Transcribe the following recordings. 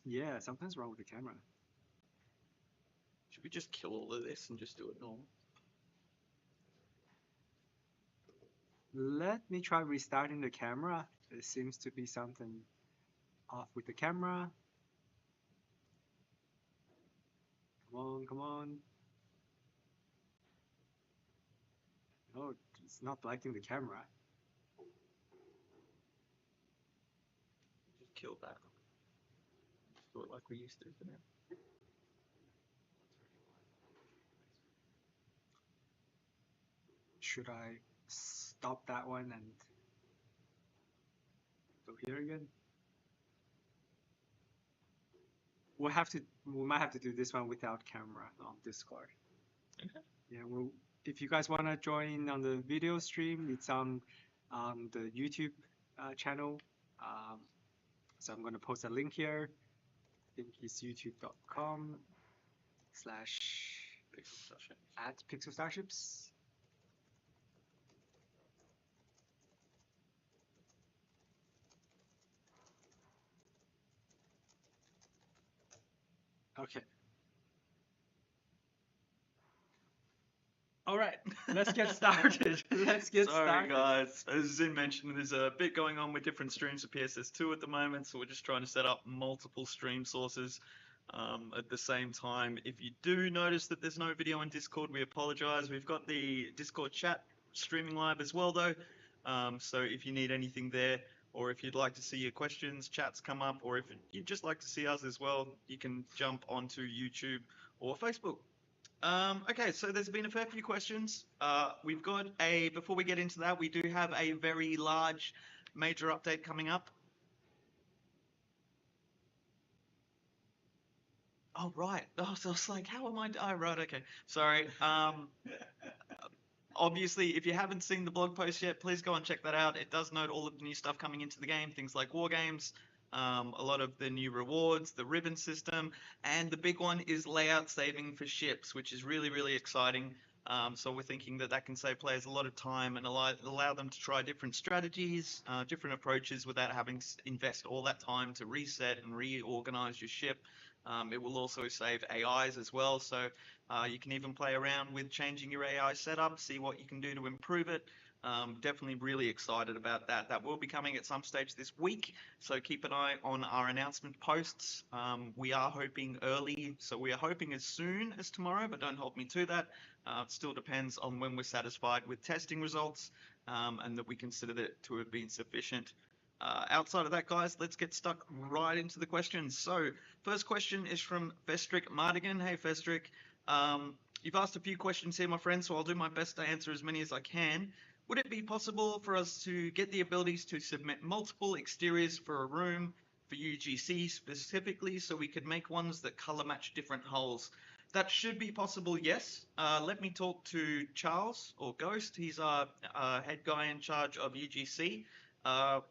Yeah, something's wrong with the camera. Should we just kill all of this and just do it normal? Let me try restarting the camera. There seems to be something off with the camera. Come on, come on. No, it's not liking the camera. Just kill that. Just do it like we used to for now. Should I stop that one and go here again? We might have to do this one without camera on Discord. Okay. Yeah, well, if you guys want to join on the video stream, it's on the YouTube channel. So I'm going to post a link here. I think it's youtube.com/@pixelstarships. Okay. All right, let's get started. Let's get Sorry, started. guys. As Zin mentioned, there's a bit going on with different streams of PSS2 at the moment, so we're just trying to set up multiple stream sources at the same time. If you do notice that there's no video on Discord, we apologize. We've got the Discord chat streaming live as well, though. So if you need anything there, or if you'd like to see your questions, chats come up, or if you'd just like to see us as well, you can jump onto YouTube or Facebook. Okay, so there's been a fair few questions. We've got before we get into that, we do have a very large major update coming up. Oh, right. Oh, so it's like, how am I? Oh, right, okay. Sorry. Obviously, if you haven't seen the blog post yet, please go and check that out. It does note all of the new stuff coming into the game, things like war games, a lot of the new rewards, the ribbon system, and the big one is layout saving for ships, which is really, really exciting. So we're thinking that that can save players a lot of time and allow them to try different strategies, different approaches without having to invest all that time to reset and reorganize your ship. It will also save AIs as well, so you can even play around with changing your AI setup, see what you can do to improve it. Definitely really excited about that. That will be coming at some stage this week, so keep an eye on our announcement posts. We are hoping early, so we are hoping as soon as tomorrow, but don't hold me to that. It still depends on when we're satisfied with testing results and that we consider that to have been sufficient. Outside of that, guys, let's get stuck right into the questions. So, first question is from Festrick Mardigan. Hey, Festrick. You've asked a few questions here, my friend, so I'll do my best to answer as many as I can. Would it be possible for us to get the abilities to submit multiple exteriors for a room for UGC specifically, so we could make ones that color match different hulls? That should be possible, yes. Let me talk to Charles, or Ghost. He's our head guy in charge of UGC.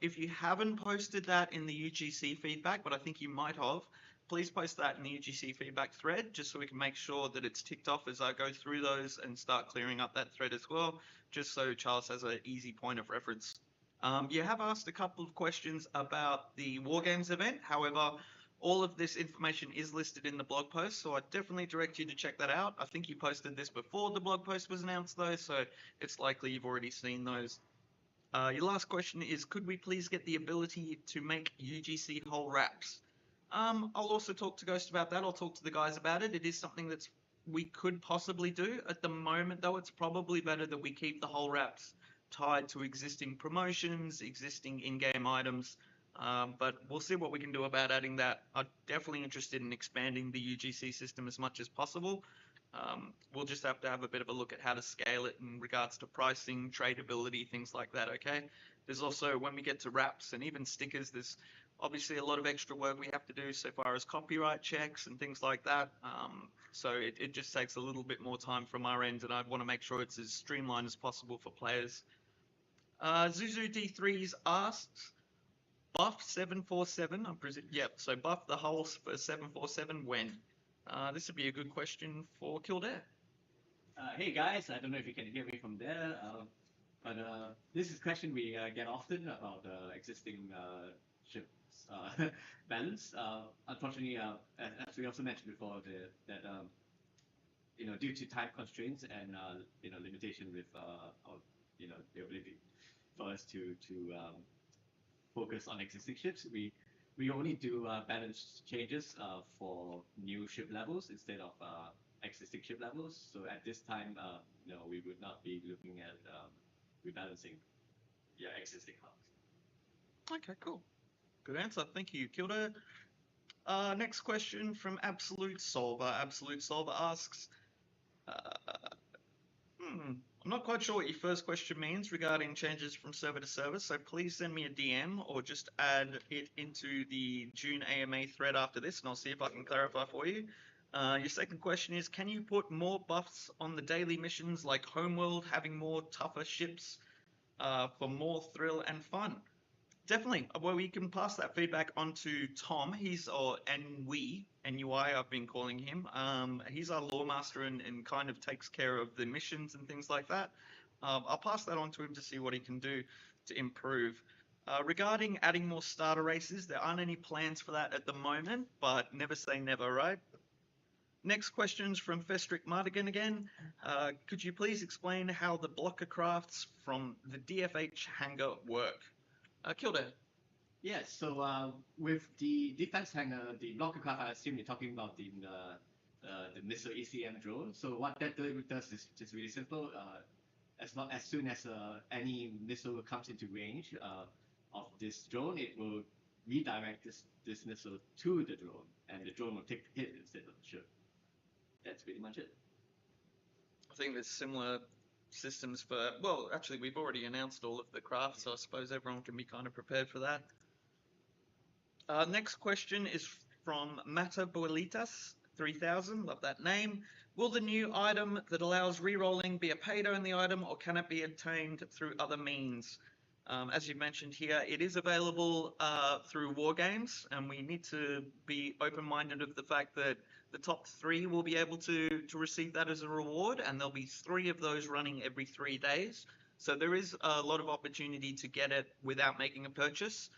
If you haven't posted that in the UGC feedback, but I think you might have, please post that in the UGC feedback thread, just so we can make sure that it's ticked off as I go through those and start clearing up that thread as well, just so Charles has an easy point of reference. You have asked a couple of questions about the Wargames event. However, all of this information is listed in the blog post, so I definitely direct you to check that out. I think you posted this before the blog post was announced, though, so it's likely you've already seen those. Your last question is, could we please get the ability to make UGC hull wraps? I'll also talk to Ghost about that. I'll talk to the guys about it. It is something that we could possibly do. At the moment, though, it's probably better that we keep the hull wraps tied to existing promotions, existing in-game items. But we'll see what we can do about adding that. I'm definitely interested in expanding the UGC system as much as possible. We'll just have to have a bit of a look at how to scale it in regards to pricing, tradability, things like that, okay? There's also, when we get to wraps and even stickers, there's obviously a lot of extra work we have to do so far as copyright checks and things like that. So it just takes a little bit more time from our end, and I want to make sure it's as streamlined as possible for players. Zuzu D3's asks, buff 747, I'm presuming, yep, so buff the hulls for 747 when? This would be a good question for Kildare. Hey guys, I don't know if you can hear me from there, but this is a question we get often about existing ships. balance. Unfortunately, as we also mentioned before, that due to time constraints and limitation with our, the ability for us to focus on existing ships, we only do balance changes for new ship levels instead of existing ship levels. So at this time, no, we would not be looking at rebalancing, yeah, existing hulls. Okay, cool. Good answer. Thank you, Kildare. Next question from Absolute Solver. Absolute Solver asks, uh, I'm not quite sure what your first question means regarding changes from server to server, so please send me a DM or just add it into the June AMA thread after this, and I'll see if I can clarify for you. Your second question is, can you put more buffs on the daily missions like Homeworld, having more tougher ships for more thrill and fun? Definitely. Well, we can pass that feedback on to Tom. He's NUI, I've been calling him. He's our lore master and kind of takes care of the missions and things like that. I'll pass that on to him to see what he can do to improve. Regarding adding more starter races, there aren't any plans for that at the moment, but never say never, right? Next question's from Festrick Mardigan again. Could you please explain how the blocker crafts from the DFH hangar work? Kildare. Yes, so with the defense hangar, the blocker craft, I assume you're talking about the missile ECM drone. So what that does is just really simple. As soon as any missile comes into range of this drone, it will redirect this missile to the drone, and the drone will take the hit instead of the ship. That's pretty much it. I think there's similar systems for, well, actually, we've already announced all of the crafts, so I suppose everyone can be kind of prepared for that. Next question is from Mata Boelitas 3000, love that name. Will the new item that allows re-rolling be a paid-only item, or can it be obtained through other means? As you mentioned here, it is available through war games, and we need to be open-minded of the fact that the top 3 will be able to receive that as a reward, and there'll be 3 of those running every 3 days. So there is a lot of opportunity to get it without making a purchase.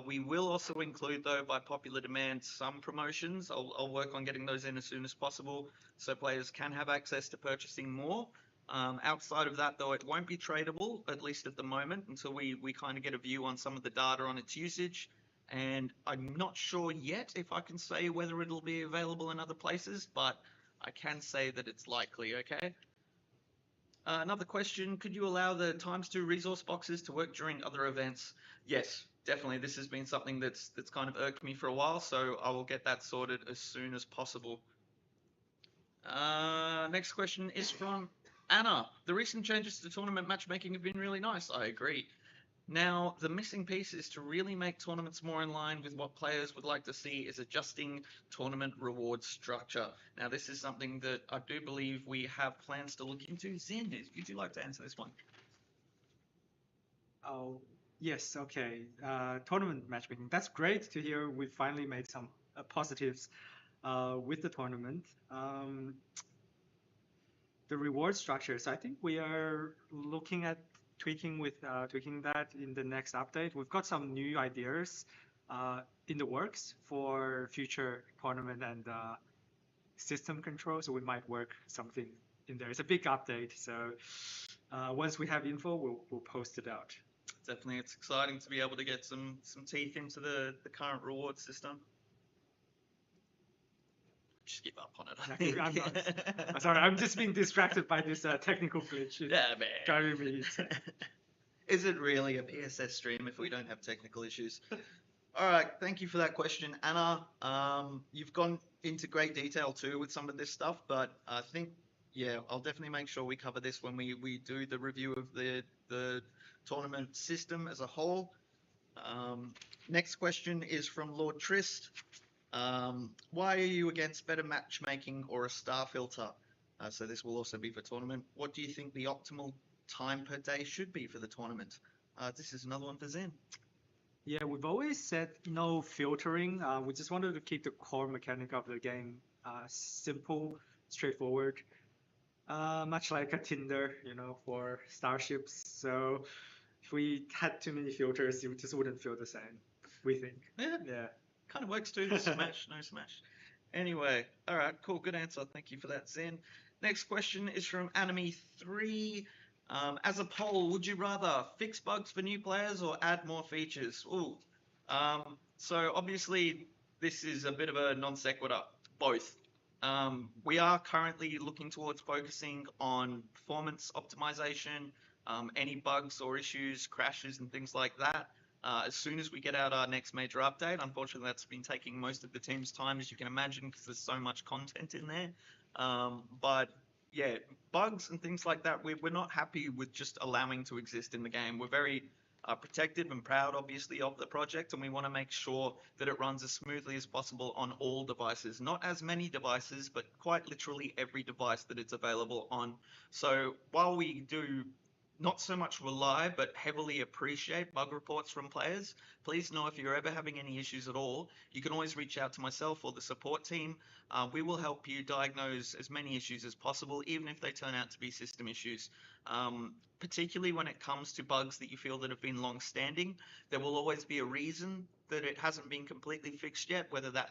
We will also include, though, by popular demand, some promotions. I'll work on getting those in as soon as possible so players can have access to purchasing more. Outside of that, though, it won't be tradable, at least at the moment, until we kind of get a view on some of the data on its usage. And I'm not sure yet if I can say whether it'll be available in other places, but I can say that it's likely, okay? Another question, could you allow the ×2 resource boxes to work during other events? Yes, definitely. This has been something that's kind of irked me for a while, so I will get that sorted as soon as possible. Next question is from Anna. The recent changes to tournament matchmaking have been really nice. I agree. Now, the missing piece is to really make tournaments more in line with what players would like to see is adjusting tournament reward structure. Now, this is something that I do believe we have plans to look into. Zin, would you like to answer this one? Oh, yes, okay. Tournament matchmaking. That's great to hear. We finally made some positives with the tournament. The reward structures, I think we are looking at tweaking that in the next update. We've got some new ideas in the works for future tournament and system control, so we might work something in there. It's a big update, so once we have info, we'll post it out. Definitely, it's exciting to be able to get some teeth into the current reward system. Just give up on it. I'm sorry, I'm just being distracted by this technical glitch. Yeah, man. Driving me insane. Is it really a PSS stream if we don't have technical issues? All right, thank you for that question, Anna. You've gone into great detail too with some of this stuff, but I think, yeah, I'll definitely make sure we cover this when we do the review of the tournament system as a whole. Next question is from Lord Trist. Why are you against better matchmaking or a star filter? So this will also be for tournament. What do you think the optimal time per day should be for the tournament? This is another one for Zen. Yeah, we've always said no filtering. We just wanted to keep the core mechanic of the game simple, straightforward, much like a Tinder, for Starships. So if we had too many filters, it just wouldn't feel the same, we think. Yeah. Kind of works too. Smash, no smash. Anyway, all right, cool, good answer. Thank you for that, Zen. Next question is from Anime3. As a poll, would you rather fix bugs for new players or add more features? Ooh. So obviously this is a bit of a non sequitur. Both. We are currently looking towards focusing on performance optimization, any bugs or issues, crashes, and things like that. As soon as we get out our next major update, unfortunately, that's been taking most of the team's time, as you can imagine, because there's so much content in there. But yeah, bugs and things like that, we're not happy with just allowing to exist in the game. We're very protective and proud, obviously, of the project, and we want to make sure that it runs as smoothly as possible on all devices. Not as many devices, but quite literally every device that it's available on. So while we do not so much rely, but heavily appreciate bug reports from players, please know if you're ever having any issues at all, you can always reach out to myself or the support team. We will help you diagnose as many issues as possible, even if they turn out to be system issues. Particularly when it comes to bugs that you feel that have been long standing, there will always be a reason that it hasn't been completely fixed yet, whether that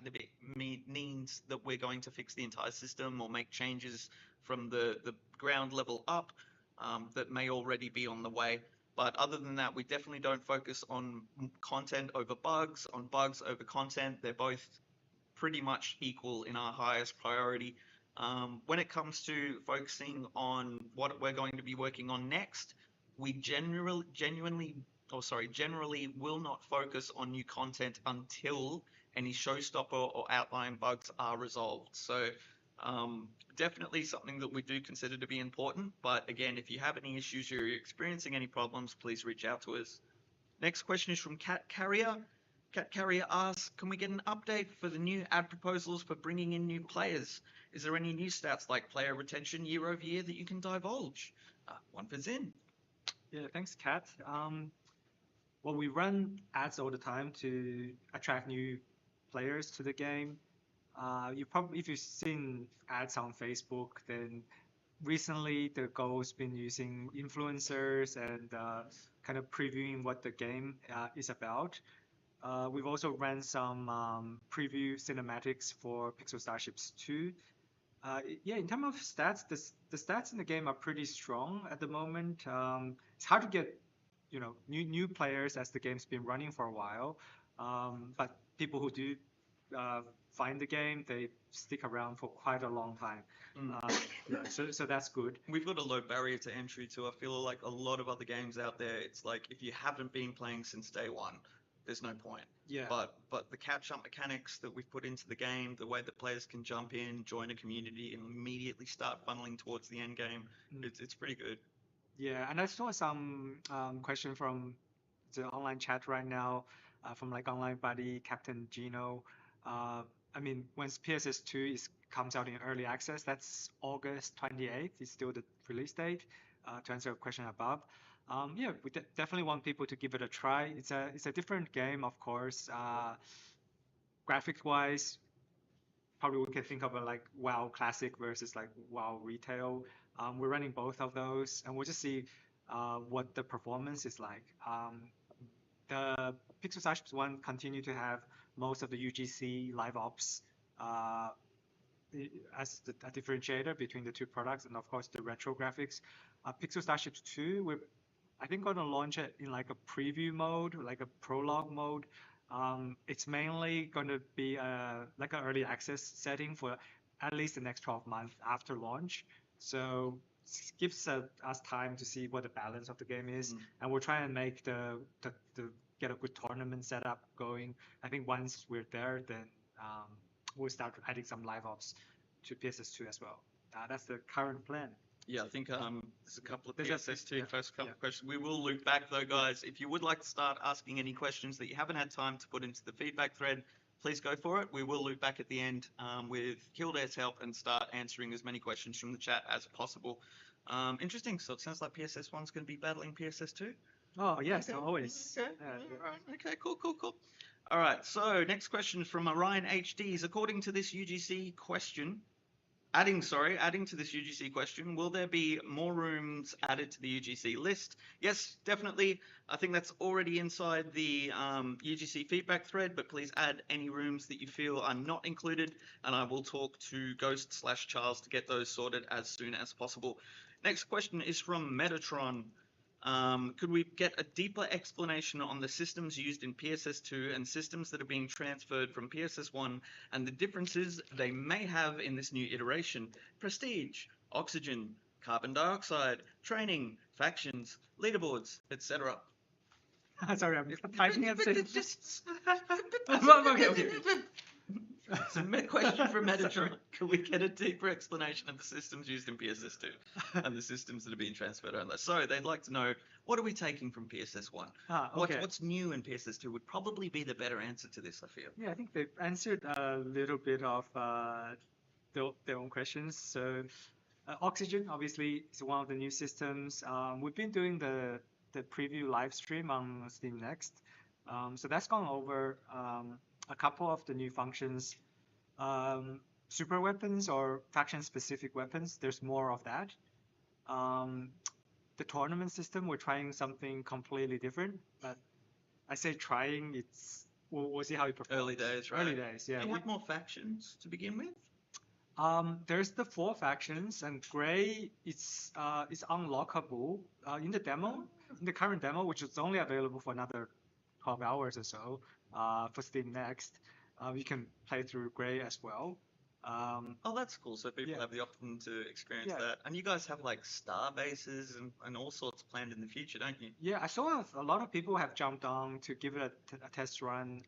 means that we're going to fix the entire system or make changes from the ground level up. That may already be on the way. But other than that, we definitely don't focus on content over bugs, on bugs over content. They're both pretty much equal in our highest priority. When it comes to focusing on what we're going to be working on next, we generally will not focus on new content until any showstopper or outlying bugs are resolved. So definitely something that we do consider to be important. But again, if you have any issues or you're experiencing any problems, please reach out to us. Next question is from Cat Carrier. Cat Carrier asks, can we get an update for the new ad proposals for bringing in new players? Is there any new stats like player retention year over year that you can divulge? One for Zen. Yeah, thanks, Kat. Well, we run ads all the time to attract new players to the game. If you've seen ads on Facebook, then recently the goal's been using influencers and kind of previewing what the game is about. We've also ran some preview cinematics for Pixel Starships 2. Yeah, in terms of stats, the stats in the game are pretty strong at the moment. It's hard to get, new players as the game's been running for a while. But people who do find the game, they stick around for quite a long time. Yeah, so that's good. We've got a low barrier to entry too. I feel like a lot of other games out there, it's like if you haven't been playing since day one, there's no point. Yeah. But the catch-up mechanics that we've put into the game, the way that players can jump in, join a community, and immediately start funneling towards the end game, it's pretty good. Yeah, and I saw some question from the online chat right now, from like online buddy Captain Gino. I mean, once PSS2 comes out in early access, that's August 28th. Is still the release date. To answer your question above, yeah, we definitely want people to give it a try. It's a different game, of course. Graphics wise, probably we can think of it like WoW Classic versus like WoW Retail. We're running both of those, and we'll just see what the performance is like. The Pixel Starships 1 continue to have most of the UGC live ops as a differentiator between the two products, and of course the retro graphics. Pixel Starships 2, we're I think going to launch it in like a preview mode, like a prologue mode. It's mainly going to be like an early access setting for at least the next 12 months after launch. So it gives us time to see what the balance of the game is, and we're trying to make the get a good tournament setup going. I think once we're there, then we'll start adding some live ops to PSS2 as well. That's the current plan. Yeah, I think there's a couple of PSS2 first couple of questions. We will loop back though, guys. If you would like to start asking any questions that you haven't had time to put into the feedback thread, please go for it. We will loop back at the end with Kildare's help and start answering as many questions from the chat as possible. Interesting. So it sounds like PSS1's going to be battling PSS2. Oh, yes, Okay. always. Okay. Okay, cool. All right, so next question from Orion HDs. According to this UGC question, Adding to this UGC question, will there be more rooms added to the UGC list? Yes, definitely. I think that's already inside the UGC feedback thread, but please add any rooms that you feel are not included, and I will talk to Ghost/Charles to get those sorted as soon as possible. Next question is from Metatron. Could we get a deeper explanation on the systems used in PSS2 and systems that are being transferred from PSS1 and the differences they may have in this new iteration? Prestige, oxygen, carbon dioxide, training, factions, leaderboards, etc. Sorry, I'm typing at the same. Just Okay. it's a question from Metatron. Can we get a deeper explanation of the systems used in PSS2 and the systems that are being transferred over? So they'd like to know, what are we taking from PSS1? Okay. What's new in PSS2 would probably be the better answer to this, I feel. Yeah, I think they've answered a little bit of their own questions. So, Oxygen obviously is one of the new systems. We've been doing the preview live stream on Steam Next. So that's gone over a couple of the new functions. Super weapons or faction-specific weapons, there's more of that. The tournament system, we're trying something completely different, but I say trying, we'll see how it performs. Early days, right? Early days, yeah. Do you have more factions to begin with? There's the 4 factions, and Grey is unlockable in the demo, in the current demo, which is only available for another 12 hours or so for Steam Next. You can play through Grey as well. Oh, that's cool. So people have the option to experience that. And you guys have like star bases and all sorts planned in the future, don't you? Yeah, I saw a lot of people have jumped on to give it a test run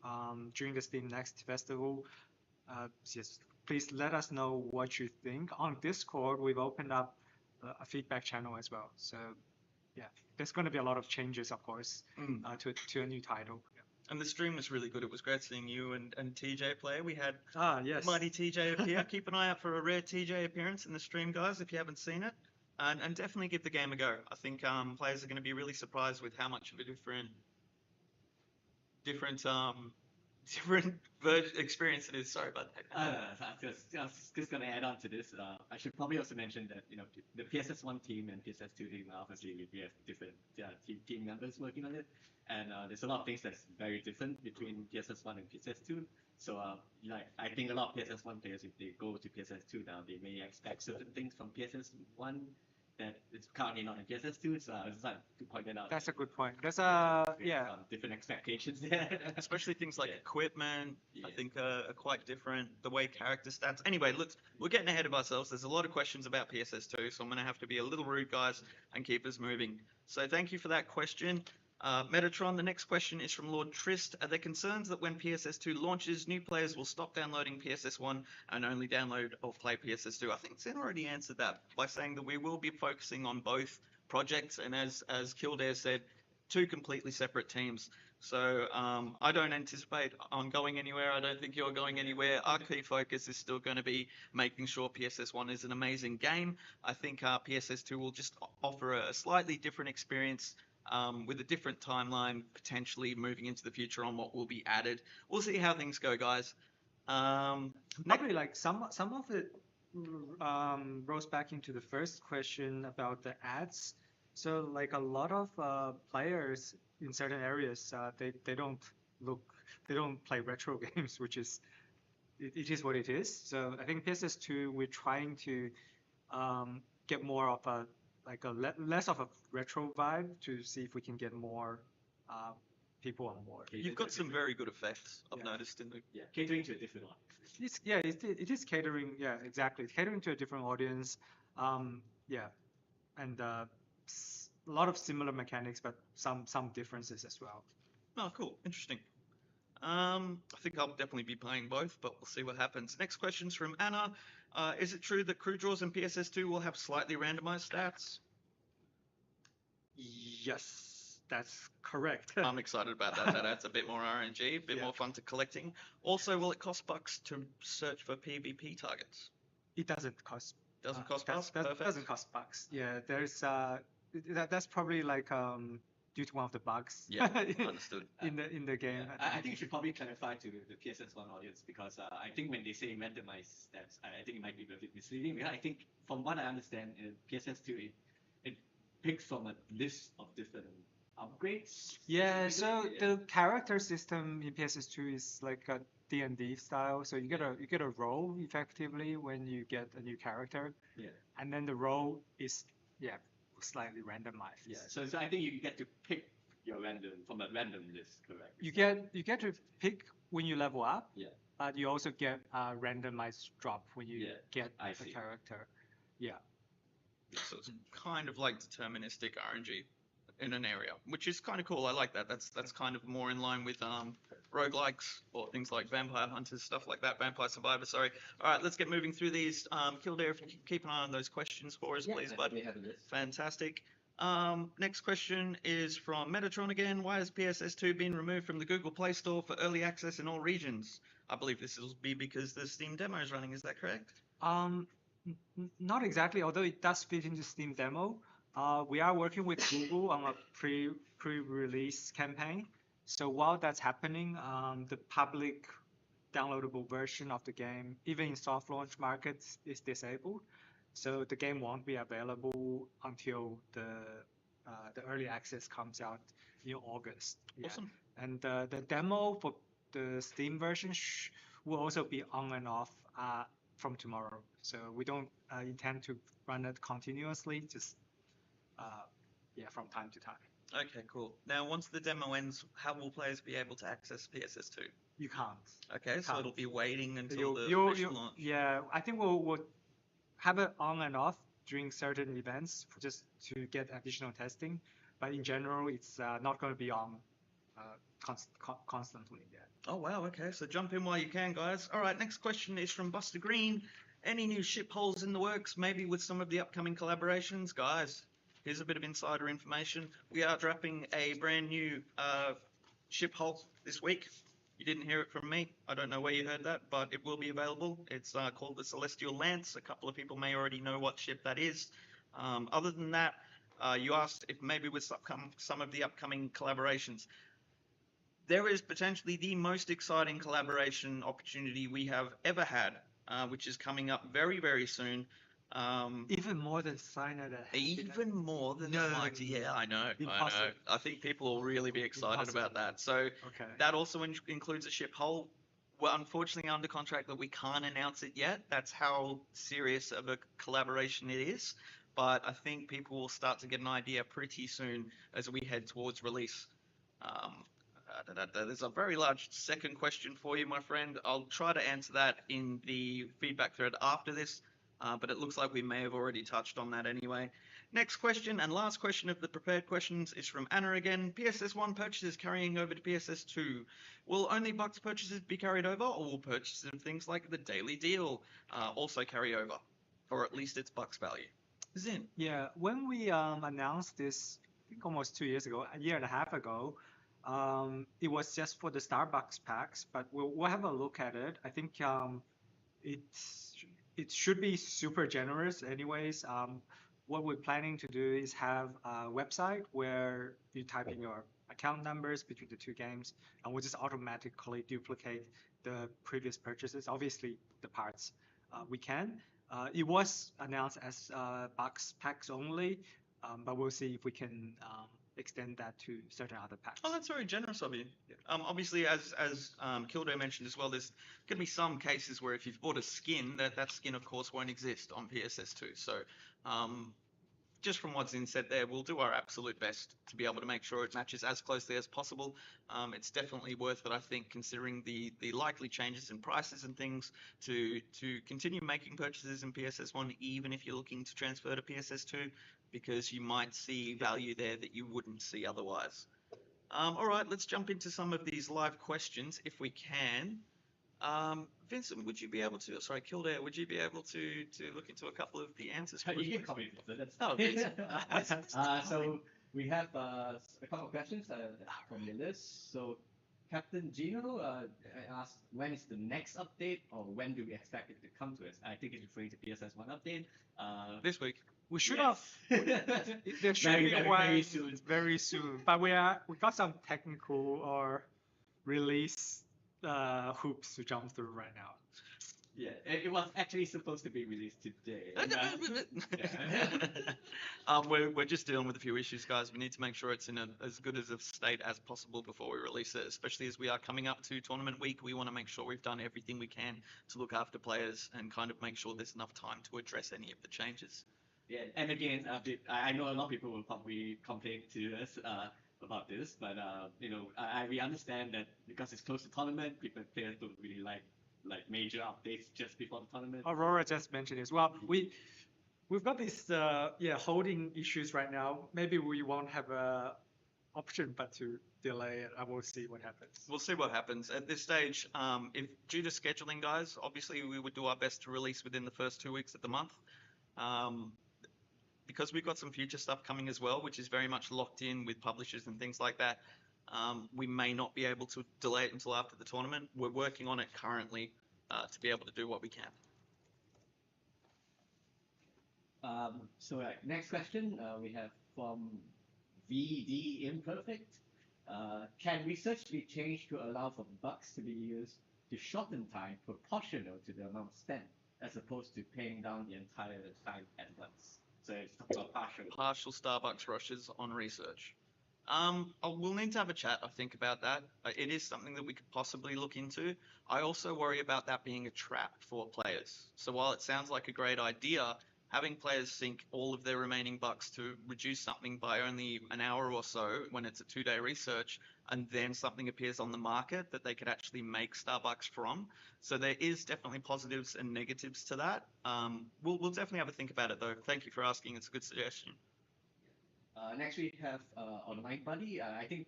during the Steam Next festival. Yes, please let us know what you think. On Discord, we've opened up a feedback channel as well. So yeah, there's going to be a lot of changes, of course, to a new title. Yeah. And the stream was really good. It was great seeing you and TJ play. We had yes. mighty TJ appear. Keep an eye out for a rare TJ appearance in the stream, guys, if you haven't seen it. And definitely give the game a go. I think players are going to be really surprised with how much of a different experience it is. Sorry about that. I was just going to add on to this. I should probably also mention that the PSS1 team and PSS2 team, obviously we have different team members working on it, and there's a lot of things that's very different between PSS1 and PSS2. So I think a lot of PSS1 players, if they go to PSS2 now, they may expect certain things from PSS1 that is currently not in PSS2, so I was like to point that out. That's a good point. There's different expectations there. Especially things like equipment, I think are quite different. The way character stats. Anyway, we're getting ahead of ourselves. There's a lot of questions about PSS2, so I'm going to have to be a little rude, guys, and keep us moving. So thank you for that question. Metatron, the next question is from Lord Trist. Are there concerns that when PSS2 launches, new players will stop downloading PSS1 and only download or play PSS2? I think Zen already answered that by saying that we will be focusing on both projects, and as Kildare said, 2 completely separate teams. So I don't anticipate on going anywhere. I don't think you're going anywhere. Our key focus is still going to be making sure PSS1 is an amazing game. I think PSS2 will just offer a slightly different experience with a different timeline, potentially moving into the future on what will be added. We'll see how things go, guys. Probably like some of it rolls back into the first question about the ads. So like a lot of players in certain areas, they don't play retro games, which is it is what it is. So I think PSS2 we're trying to get more of a less of a retro vibe to see if we can get more people on board. You've got some very good effects, I've noticed in the catering to a different audience. It is catering. Yeah, exactly. It's catering to a different audience. And a lot of similar mechanics, but some differences as well. Oh, cool. Interesting. I think I'll definitely be playing both, but we'll see what happens. Next question's from Anna. Is it true that crew draws in PSS2 will have slightly randomized stats? Yes, that's correct. I'm excited about that. That adds a bit more RNG, a bit more fun to collecting. Also, will it cost bucks to search for PvP targets? It doesn't cost. Doesn't cost bucks? That doesn't cost bucks. Yeah, there's that's probably like due to one of the bugs. Yeah, understood. in the game. I think you should probably clarify to the PSS1 audience because I think when they say randomized stats, I think it might be a bit misleading. Because I think from what I understand, in PSS2, it picks from a list of different upgrades. Yeah, Is it? so Yeah. the character system in PSS2 is like a D&D style. So you get a roll effectively when you get a new character, Yeah. and then the roll is slightly randomized. Yeah. So I think you get to pick your random from a random list, correct? You get to pick when you level up, Yeah. but you also get a randomized drop when you Yeah, get I a see. character. Yeah. So it's kind of like deterministic RNG in an area, which is kind of cool. I like that. That's kind of more in line with roguelikes or things like Vampire Hunters, stuff like that. Vampire Survivor, sorry. All right, let's get moving through these. Kildare, if you can keep an eye on those questions for us, please, bud. We have a list. Fantastic. Next question is from Metatron again. Why has PSS2 been removed from the Google Play Store for early access in all regions? I believe this will be because the Steam demo is running. Is that correct? Not exactly, although it does fit into Steam demo. We are working with Google on a pre-release campaign. So while that's happening, the public downloadable version of the game, even in soft launch markets, is disabled. So the game won't be available until the early access comes out in August. Yeah. Awesome. And the demo for the Steam version will also be on and off from tomorrow. So we don't intend to run it continuously, just from time to time. Okay, cool. Now, once the demo ends, how will players be able to access PSS2? You can't. Okay, so it'll be waiting until You'll- the you'll- official you'll- launch. Yeah, I think we'll have it on and off during certain events just to get additional testing. But in general, it's not going to be on constantly. Yeah. Oh, wow, okay, so jump in while you can, guys. All right, next question is from Buster Green. Any new ship holes in the works, maybe with some of the upcoming collaborations? Guys, here's a bit of insider information. We are dropping a brand new ship hull this week. You didn't hear it from me. I don't know where you heard that, but it will be available. It's called the Celestial Lance. A couple of people may already know what ship that is. Other than that, you asked if maybe with some of the upcoming collaborations. There is potentially the most exciting collaboration opportunity we have ever had, which is coming up very, very soon. Even more than Cyanide. Even more than No, Mighty. Yeah, I know. Impossible. I think people will really be excited Impossible. about that. So Okay. that also includes a ship hull. We're unfortunately under contract that we can't announce it yet. That's how serious of a collaboration it is. But I think people will start to get an idea pretty soon as we head towards release. There's a very large second question for you, my friend. I'll try to answer that in the feedback thread after this, but it looks like we may have already touched on that anyway. Next question and last question of the prepared questions is from Anna again. PSS1 purchases carrying over to PSS2. Will only Bucks purchases be carried over, or will purchases of things like the Daily Deal also carry over? Or at least its Bucks value? Zin. Yeah, when we announced this, I think almost 2 years ago, a year and a half ago, it was just for the Starbucks packs, but we'll have a look at it. I think it should be super generous anyways. What we're planning to do is have a website where you type in your account numbers between the two games, and we'll just automatically duplicate the previous purchases. Obviously, the parts we can. It was announced as Bucks packs only, but we'll see if we can extend that to certain other packs. Oh, that's very generous of you. Yeah. Obviously, as Kildare mentioned as well, there's going to be some cases where if you've bought a skin, that skin, of course, won't exist on PSS2. So just from what's in said there, we'll do our absolute best to be able to make sure it matches as closely as possible. It's definitely worth it, I think, considering the likely changes in prices and things to continue making purchases in PSS1, even if you're looking to transfer to PSS2, because you might see value there that you wouldn't see otherwise. All right, let's jump into some of these live questions if we can. Vincent, would you be able to, sorry, Kildare, would you be able to look into a couple of the answers? You can comment. That's Oh, so we have a couple of questions from the list. So Captain Gino asked when is the next update or when do we expect it to come to us? I think he's referring to PSS 1 update. This week. We should Yes. have. There should Very, be very, one very soon. very soon. But we got some technical or release hoops to jump through right now. Yeah, it was actually supposed to be released today. We're just dealing with a few issues, guys. We need to make sure it's in as good as a state as possible before we release it, especially as we are coming up to tournament week. We want to make sure we've done everything we can to look after players and kind of make sure there's enough time to address any of the changes. Yeah, and again, I know a lot of people will probably complain to us about this, but we understand that because it's close to tournament, players don't really like major updates just before the tournament. Aurora just mentioned as well. We've got these holding issues right now. Maybe we won't have a option but to delay it. I will see what happens. We'll see what happens. At this stage, if due to scheduling, guys, obviously we would do our best to release within the first 2 weeks of the month. Because we've got some future stuff coming as well, which is very much locked in with publishers and things like that, we may not be able to delay it until after the tournament. We're working on it currently to be able to do what we can. Next question we have from VD Imperfect. Can research be changed to allow for bucks to be used to shorten time proportional to the amount spent, as opposed to paying down the entire time at once? So it's talking about partial Starbucks rushes on research. We'll need to have a chat, I think, about that. It is something that we could possibly look into. I also worry about that being a trap for players. So while it sounds like a great idea, having players sink all of their remaining bucks to reduce something by only an hour or so when it's a 2-day research, and then something appears on the market that they could actually make Starbucks from. So there is definitely positives and negatives to that. We'll definitely have a think about it, though. Thank you for asking. It's a good suggestion. Next we have Online Buddy. I think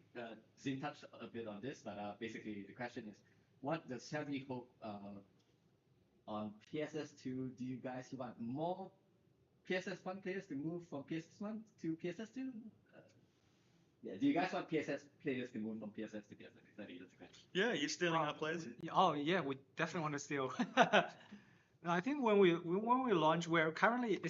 Zin touched a bit on this, but basically the question is, what does Heavy hope on PSS2? Do you guys want more PSS1 players to move from PSS1 to PSS2? Do you guys want PSS players to move from PSS to PSS? That's the question. Yeah, you're stealing our players. Oh yeah, we definitely want to steal. I think when we launch, we're currently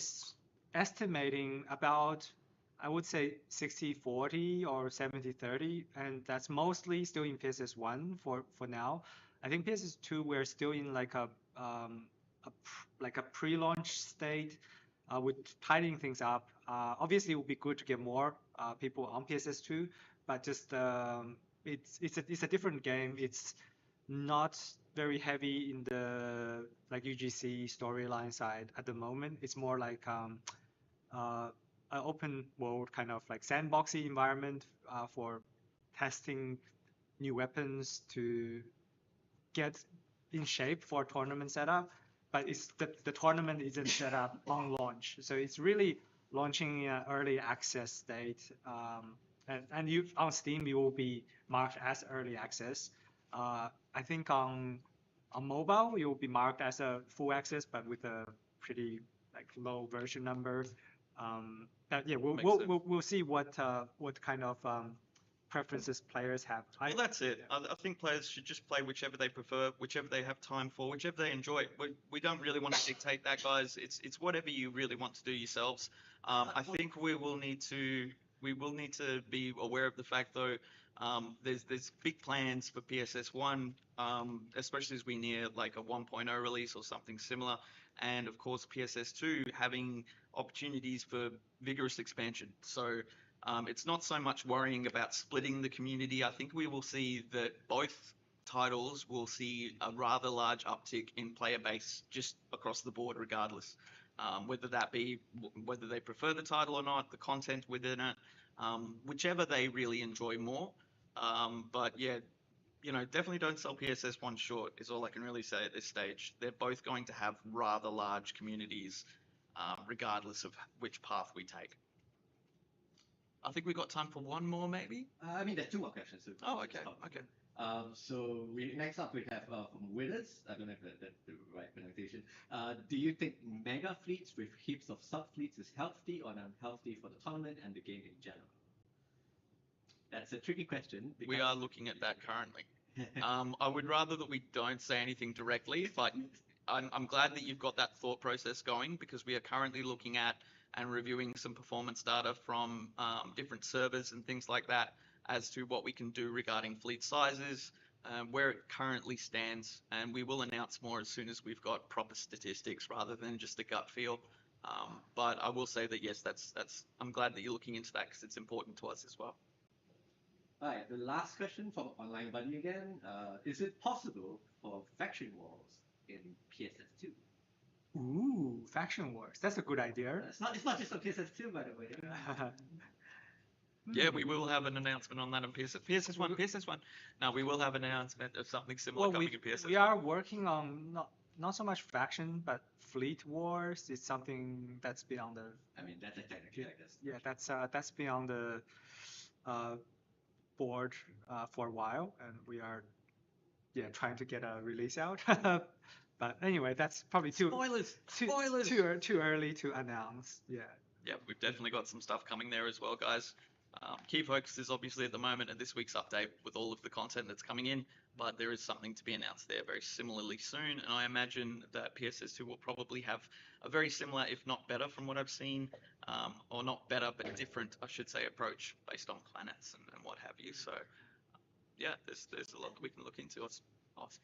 estimating about, I would say 60-40 or 70-30, and that's mostly still in PSS1 for now. I think PSS2 we're still in like a pre-launch state. With tidying things up. Obviously, it would be good to get more people on PSS2, but just it's a different game. It's not very heavy in the UGC storyline side at the moment. It's more like an open world kind of like sandboxy environment for testing new weapons to get in shape for tournament setup. But it's the tournament isn't set up on launch, so it's really launching in an early access state. And you on Steam you will be marked as early access. I think on mobile you will be marked as a full access, but with a pretty low version number. We'll see what kind of preferences players have. Well, that's it. I think players should just play whichever they prefer, whichever they have time for, whichever they enjoy. We don't really want to dictate that, guys. It's whatever you really want to do yourselves. I think we will need to be aware of the fact, though, there's big plans for PSS1, especially as we near like a 1.0 release or something similar, and of course PSS2 having opportunities for vigorous expansion. So it's not so much worrying about splitting the community. I think we will see that both titles will see a rather large uptick in player base just across the board, regardless. Whether they prefer the title or not, the content within it, whichever they really enjoy more. But yeah, definitely don't sell PSS1 short is all I can really say at this stage. They're both going to have rather large communities, regardless of which path we take. I think we've got time for one more, maybe? I mean, there's 2 more questions. So oh, okay. So next up we have from Withers. I don't know if that's the right pronunciation. Do you think mega fleets with heaps of sub fleets is healthy or unhealthy for the tournament and the game in general? That's a tricky question. We are looking at that currently. I would rather that we don't say anything directly, but I'm glad that you've got that thought process going because we are currently looking at and reviewing some performance data from different servers and things like that as to what we can do regarding fleet sizes, where it currently stands, and we will announce more as soon as we've got proper statistics rather than just a gut feel. But I will say that yes, that's I'm glad that you're looking into that because it's important to us as well. All right, the last question from Online Bunny again. Is it possible for faction wars in PSS2? Ooh, faction wars. That's a good idea. It's not just on PSS2, by the way. Yeah, we will have an announcement on that on PSS1, PSS1. Now we will have an announcement of something similar Well, coming in PSS1. we are working on not so much faction, but fleet wars. It's something that's beyond the. I mean, that's a technically, I guess. Yeah, that's beyond the board for a while, and we are trying to get a release out. But anyway, that's probably Spoilers. too early to announce. Yeah. Yeah, we've definitely got some stuff coming there as well, guys. Key focus is obviously at the moment at this week's update with all of the content that's coming in, but there is something to be announced there very similarly soon, and I imagine that PSS2 will probably have a very similar, if not better from what I've seen, or not better, but different, I should say, approach based on planets and what have you. So, yeah, there's a lot that we can look into. It's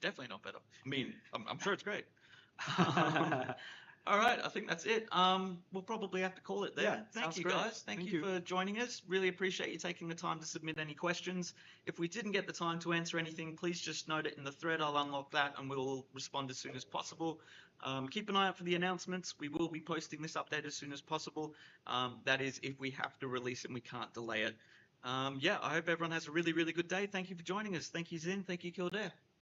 definitely not better. I mean, I'm sure it's great. All right, I think that's it. We'll probably have to call it there. Yeah, Thank sounds you, great. guys. Thank you for joining us. Really appreciate you taking the time to submit any questions. If we didn't get the time to answer anything, please just note it in the thread. I'll unlock that and we'll respond as soon as possible. Keep an eye out for the announcements. We will be posting this update as soon as possible. That is if we have to release it and we can't delay it. Yeah, I hope everyone has a really, really good day. Thank you for joining us. Thank you, Zin. Thank you, Kildare.